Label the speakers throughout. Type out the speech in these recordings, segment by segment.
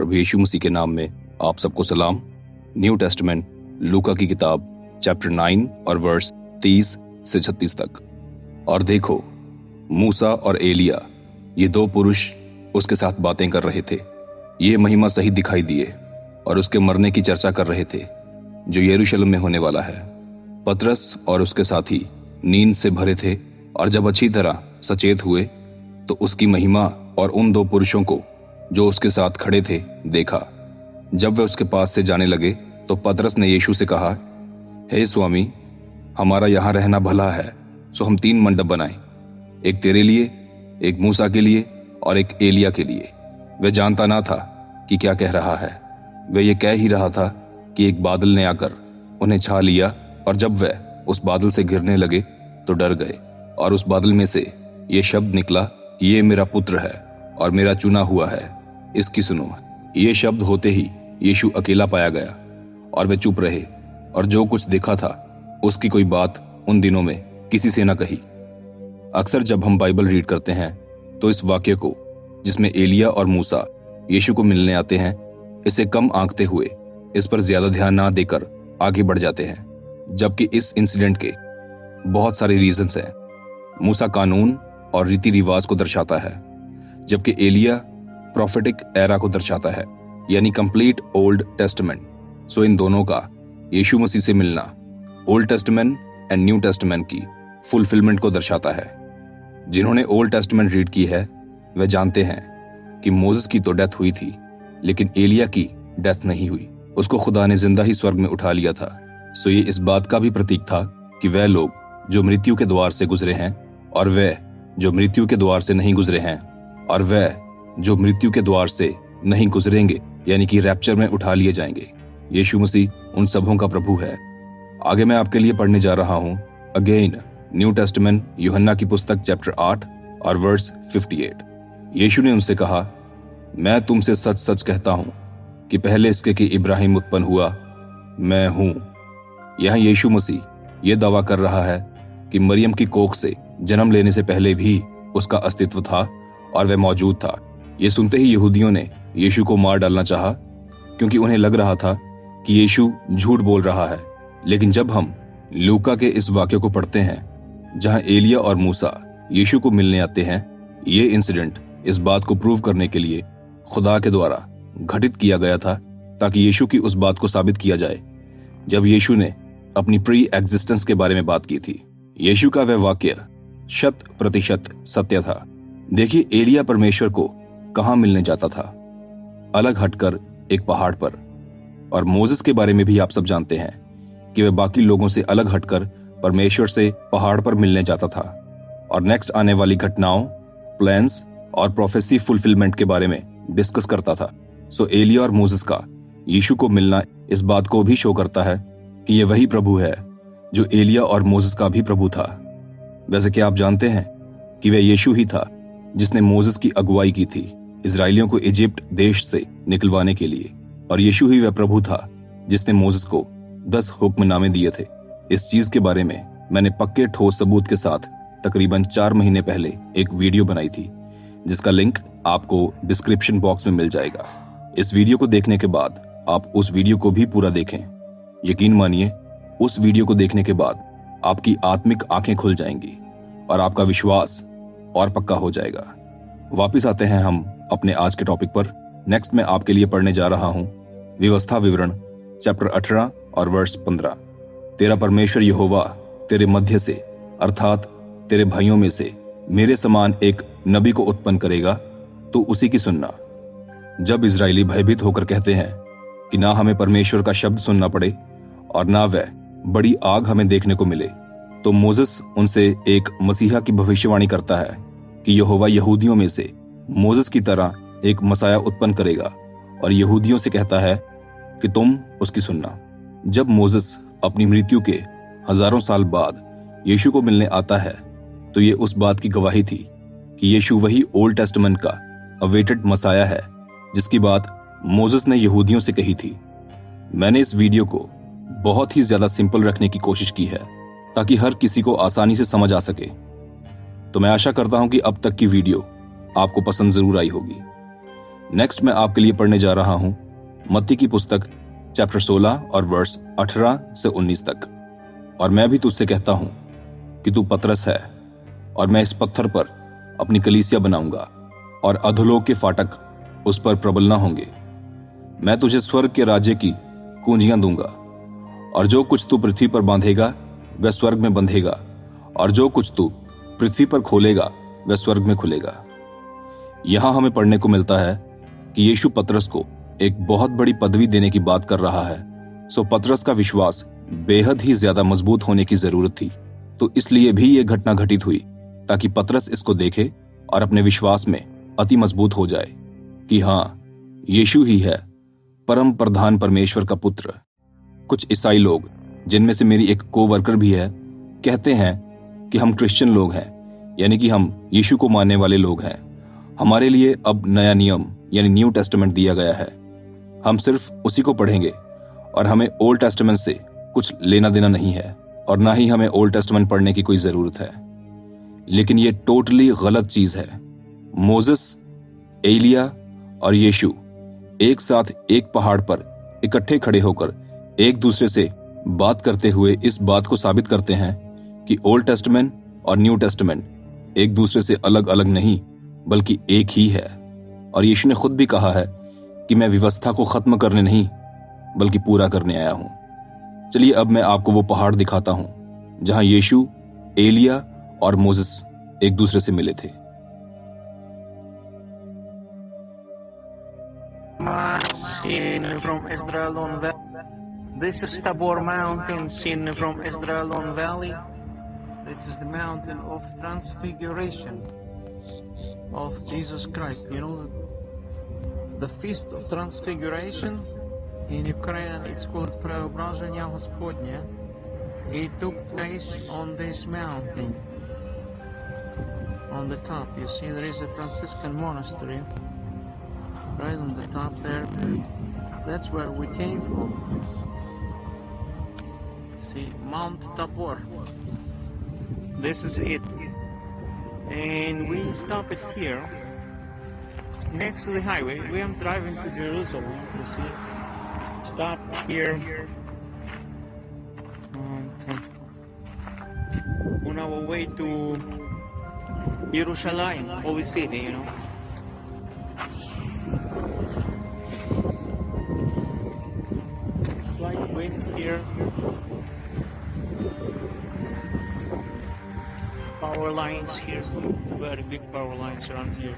Speaker 1: प्रभु यीशु मसीह के नाम में आप सबको सलाम। न्यू टेस्टामेंट लूका की किताब चैप्टर 9 और वर्स 30 से 36 तक। और देखो, मूसा और एलिया ये दो पुरुष उसके साथ बातें कर रहे थे। ये महिमा सही दिखाई दिए और उसके मरने की चर्चा कर रहे थे जो यरूशलेम में होने वाला है। पतरस और उसके साथी नींद से भरे थे और जब अच्छी तरह सचेत हुए तो उसकी महिमा और उन दो पुरुषों को जो उसके साथ खड़े थे देखा। जब वे उसके पास से जाने लगे तो पतरस ने यीशु से कहा, हे स्वामी, हमारा यहाँ रहना भला है, सो हम 3 मंडप बनाएं, एक तेरे लिए, एक मूसा के लिए और एक एलिया के लिए। वह जानता ना था कि क्या कह रहा है। वह ये कह ही रहा था कि एक बादल ने आकर उन्हें छा लिया और जब वह उस बादल से घिरने लगे तो डर गए। और उस बादल में से ये शब्द निकला कि ये मेरा पुत्र है और मेरा चुना हुआ है, इसकी सुनो। ये शब्द होते ही यीशु अकेला पाया गया और वे चुप रहे और जो कुछ देखा था उसकी कोई बात उन दिनों में किसी से न कही। अक्सर जब हम बाइबल रीड करते हैं तो इस वाक्य को, जिसमें एलिया और मूसा यीशु को मिलने आते हैं, इसे कम आंकते हुए इस पर ज्यादा ध्यान ना देकर आगे बढ़ जाते हैं, जबकि इस इंसिडेंट के बहुत सारे रीजंस हैं। मूसा कानून और रीति रिवाज को दर्शाता है, जबकि एलिया प्रोफेटिक एरा को दर्शाता है, यानी कंप्लीट ओल्ड टेस्टामेंट। सो इन दोनों का यीशु मसीह से मिलना old testament and new testament की फुलफिलमेंट को दर्शाता है। जिन्होंने ओल्ड टेस्टामेंट रीड की है वे जानते हैं कि मोसेस की तो डेथ हुई थी, लेकिन एलिया की डेथ नहीं हुई। उसको खुदा ने जिंदा ही स्वर्ग में उठा लिया था। सो ये इस बात का भी प्रतीक था कि वह लोग जो मृत्यु के द्वार से गुजरे हैं और वह जो मृत्यु के द्वार से नहीं गुजरे हैं और वह जो मृत्यु के द्वार से नहीं गुजरेंगे, यानी कि रैप्चर में उठा लिए जाएंगे। यीशु मसीह उन सबों का प्रभु है। आगे मैं आपके लिए पढ़ने जा रहा हूं अगेन न्यू टेस्टामेंट यूहन्ना की पुस्तक चैप्टर 8 और वर्स 58। यीशु ने उनसे कहा, मैं तुमसे सच सच कहता हूं कि पहले इसके कि इब्राहिम उत्पन्न हुआ, मैं हूं। यहां यीशु मसीह यह दावा कर रहा है कि मरियम की कोख से जन्म लेने से पहले भी उसका अस्तित्व था और वह मौजूद था। यह सुनते ही यहूदियों ने यीशु को मार डालना चाहा, क्योंकि उन्हें लग रहा था कि यीशु झूठ बोल रहा है। लेकिन जब हम लूका के इस वाक्य को पढ़ते हैं जहां एलिया और मूसा यीशु को मिलने आते हैं, ये इंसिडेंट इस बात को प्रूव करने के लिए खुदा के द्वारा घटित किया गया था, ताकि यीशु की उस बात को साबित किया जाए जब यीशु ने अपनी प्री एग्जिस्टेंस के बारे में बात की थी। यीशु का वह वाक्य 100% सत्य था। देखिए, एलिया परमेश्वर को कहां मिलने जाता था? अलग हटकर एक पहाड़ पर। और मोसेस के बारे में भी आप सब जानते हैं कि वह बाकी लोगों से अलग हटकर परमेश्वर से पहाड़ पर मिलने जाता था और नेक्स्ट आने वाली घटनाओं, प्लान्स और प्रोफेसी फुलफिलमेंट के बारे में डिस्कस करता था। सो एलिया और मोसेस का यीशु को मिलना इस बात को भी शो करता है कि यह वही प्रभु है जो एलिया और मोसेस का भी प्रभु था। वैसे क्या आप जानते हैं कि वह यीशु ही था जिसने मोसेस की अगुवाई की थी इजरायलियों को इजिप्ट देश से निकलवाने के लिए, और यीशु ही वह प्रभु था जिसने मोसेस को 10 हुक्मनामे दिए थे। इस चीज के बारे में मैंने पक्के ठोस सबूत के साथ तकरीबन 4 महीने पहले एक वीडियो बनाई थी, जिसका लिंक आपको डिस्क्रिप्शन बॉक्स में मिल जाएगा। इस वीडियो को देखने के बाद आप उस वीडियो को भी पूरा देखें। यकीन मानिए, उस वीडियो को देखने के बाद आपकी आत्मिक आंखें खुल जाएंगी और आपका विश्वास और पक्का हो जाएगा। वापिस आते हैं हम अपने आज के टॉपिक पर। नेक्स्ट मैं आपके लिए पढ़ने जा रहा हूं व्यवस्था विवरण चैप्टर 18 और वर्स 15। तेरा परमेश्वर यहोवा तेरे मध्य से, अर्थात तेरे भाइयों में से मेरे समान एक नबी को उत्पन्न करेगा, तो उसी की सुनना। जब इजरायली भयभीत होकर कहते हैं कि ना हमें परमेश्वर का शब्द सुनना पड़े और ना वह बड़ी आग हमें देखने को मिले, तो मोसेस उनसे एक मसीहा की भविष्यवाणी करता है कि यहोवा यहूदियों में से मोसेस की तरह एक मसाया उत्पन्न करेगा, और यहूदियों से कहता है कि तुम उसकी सुनना। जब मोसेस अपनी मृत्यु के हजारों साल बाद यीशु को मिलने आता है, तो ये उस बात की गवाही थी कि यीशु वही ओल्ड टेस्टामेंट का अवेटेड मसाया है जिसकी बात मोसेस ने यहूदियों से कही थी। मैंने इस वीडियो को बहुत ही ज्यादा सिंपल रखने की कोशिश की है ताकि हर किसी को आसानी से समझ आ सके। तो मैं आशा करता हूं कि अब तक की वीडियो आपको पसंद जरूर आई होगी। नेक्स्ट मैं आपके लिए पढ़ने जा रहा हूं मत्ती की पुस्तक चैप्टर 16 और वर्स 18 से 19 तक। और मैं भी तुझसे कहता हूं कि तू पतरस है और मैं इस पत्थर पर अपनी कलीसिया बनाऊंगा और अधोलोक के फाटक उस पर प्रबल न होंगे। मैं तुझे स्वर्ग के राज्य की कुंजियां दूंगा और जो कुछ तू पृथ्वी पर बांधेगा वह स्वर्ग में बंधेगा और जो कुछ तू पृथ्वी पर खोलेगा वह स्वर्ग में खुलेगा। यहां हमें पढ़ने को मिलता है कि यीशु पतरस को एक बहुत बड़ी पदवी देने की बात कर रहा है। सो पतरस का विश्वास बेहद ही ज्यादा मजबूत होने की जरूरत थी। तो इसलिए भी यह घटना घटित हुई ताकि पतरस इसको देखे और अपने विश्वास में अति मजबूत हो जाए कि हां, यीशु ही है परम प्रधान परमेश्वर का पुत्र। कुछ ईसाई लोग, जिनमें से मेरी एक कोवर्कर भी है, कहते हैं कि हम क्रिश्चियन लोग हैं, यानी कि हम यीशु को मानने वाले लोग हैं। हमारे लिए अब नया नियम यानी न्यू टेस्टामेंट दिया गया है। हम सिर्फ उसी को पढ़ेंगे और हमें ओल्ड टेस्टामेंट से कुछ लेना देना नहीं है और ना ही हमें ओल्ड टेस्टामेंट पढ़ने की कोई जरूरत है। लेकिन ये टोटली गलत चीज है। मोसेस, एलिया और यीशु एक साथ एक पहाड़ पर इकट्ठे खड़े होकर एक दूसरे से बात करते हुए इस बात को साबित करते हैं कि ओल्ड टेस्टामेंट और न्यू टेस्टामेंट एक दूसरे से अलग अलग नहीं बल्कि एक ही है। और यीशु ने खुद भी कहा है कि मैं व्यवस्था को खत्म करने नहीं बल्कि पूरा करने आया हूं। चलिए अब मैं आपको वो पहाड़ दिखाता हूं जहां यीशु, एलिया और मोसेस एक दूसरे से मिले थे।
Speaker 2: Seen from Esdraelon Valley. This is Tabor Mountain, seen from Esdraelon Valley. This is the mountain of transfiguration of Jesus Christ. You know, the feast of transfiguration in Ukraine, it's called Preobrazhenia Господня. It took place on this mountain. On the top, you see, there is a Franciscan monastery. Right on the top there, that's where we came from. See, Mount Tabor. This is it. And we stop it here, next to the highway. We are driving to Jerusalem, you see. Stop here. On our way to Jerusalem, Holy City, you know. Slight wind here. Power lines here. Very big power lines around here.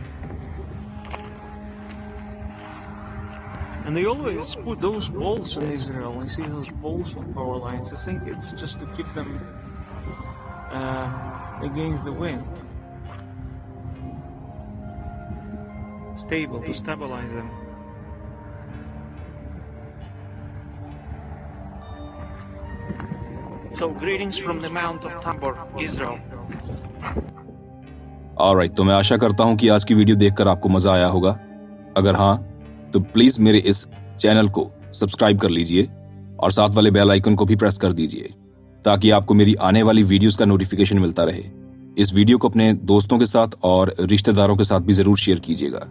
Speaker 2: And they always put those poles in Israel. You see those poles of power lines. I think it's just to keep them against the wind. Stable, to stabilize them. So greetings from the Mount of Tabor, Israel.
Speaker 1: Alright, तो मैं आशा करता हूं कि आज की video देखकर आपको मजा आया होगा। अगर हां तो प्लीज मेरे इस चैनल को सब्सक्राइब कर लीजिए और साथ वाले बेल आइकन को भी प्रेस कर दीजिए ताकि आपको मेरी आने वाली वीडियोस का नोटिफिकेशन मिलता रहे। इस वीडियो को अपने दोस्तों के साथ और रिश्तेदारों के साथ भी जरूर शेयर कीजिएगा।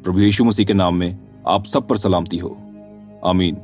Speaker 1: प्रभु यीशु मसीह के नाम में आप सब पर सलामती हो। आमीन।